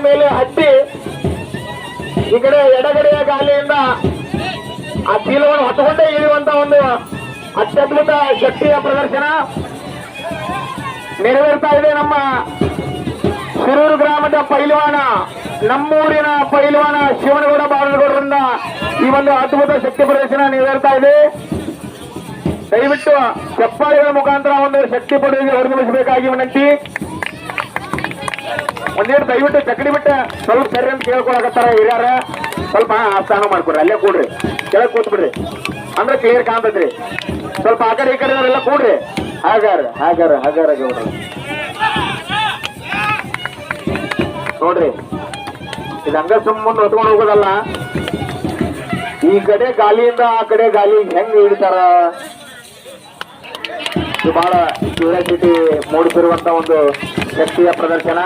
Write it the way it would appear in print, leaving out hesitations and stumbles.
ಮೇಲೆ ಹತ್ತಿ ಈ ಕಡೆ ಎಡಗಡೆಯ ಗಾಲಿಯಿಂದ ಆ ಚೀಲವನ್ನು ಹೊತ್ತುಕೊಂಡೇ ಇಳಿಯುವಂತ ಒಂದು ಅತ್ಯದ್ಭುತ ಶಕ್ತಿಯ ಪ್ರದರ್ಶನ ನೆರವೇರ್ತಾ ಇದೆ. ನಮ್ಮ ಶಿರೂರು ಗ್ರಾಮದ ಪೈಲ್ವಾನ, ನಮ್ಮೂರಿನ ಪೈಲ್ವಾನ ಶಿವನಗೌಡ ಬಾಳಗೌಡರಿಂದ ಈ ಒಂದು ಅದ್ಭುತ ಶಕ್ತಿ ಪ್ರದರ್ಶನ ನೆರವೇರ್ತಾ ಇದೆ. ದಯವಿಟ್ಟು ಚಪ್ಪಾಳಿಗಳ ಮುಖಾಂತರ ಒಂದು ಶಕ್ತಿ ಪಡೆಯುವಿಕೆ ಹೊರತುಪಡಿಸಬೇಕಾಗಿ ವಿನಂತಿ. ಒಂದೇನು ದಯವಿಟ್ಟು ಚಕಡಿ ಬಿಟ್ಟು ಸ್ವಲ್ಪ ಸರಿ ಅಂತ ಕೇಳ್ಕೊಳಕತ್ತಾರ ಹಿರಿಯಾರ, ಸ್ವಲ್ಪ ಸ್ಥಾನ ಮಾಡ್ಕೊಡ್ರಿ, ಅಲ್ಲೇ ಕೂಡ್ರಿ, ಕೆಳಗೆ ಕೂತ್ ಬಿಡ್ರಿ, ಅಂದ್ರೆ ಕ್ಲಿಯರ್ ಕಾಣ್ತದ್ರಿ. ಸ್ವಲ್ಪ ಆ ಕಡೆ ಈ ಕಡೆ ಎಲ್ಲ ಕೂಡ್ರಿ. ಹಾಗಾರ ಹಾಗಾರ ಹಾಗಾರ ನೋಡ್ರಿ, ಇದು ಹಂಗ ಮುಂದೆ ಹೊತ್ಕೊಂಡು ಹೋಗೋದಲ್ಲ. ಈ ಕಡೆ ಗಾಲಿಯಿಂದ ಆ ಕಡೆ ಗಾಲಿ ಹೆಂಗ್ ಹಿಡಿತಾರ, ಇದು ಬಹಳ ಕ್ಯೂರಿಯಾಸಿಟಿ ಮೂಡಿಸಿರುವಂತ ಒಂದು ಶಕ್ತಿಯ ಪ್ರದರ್ಶನ.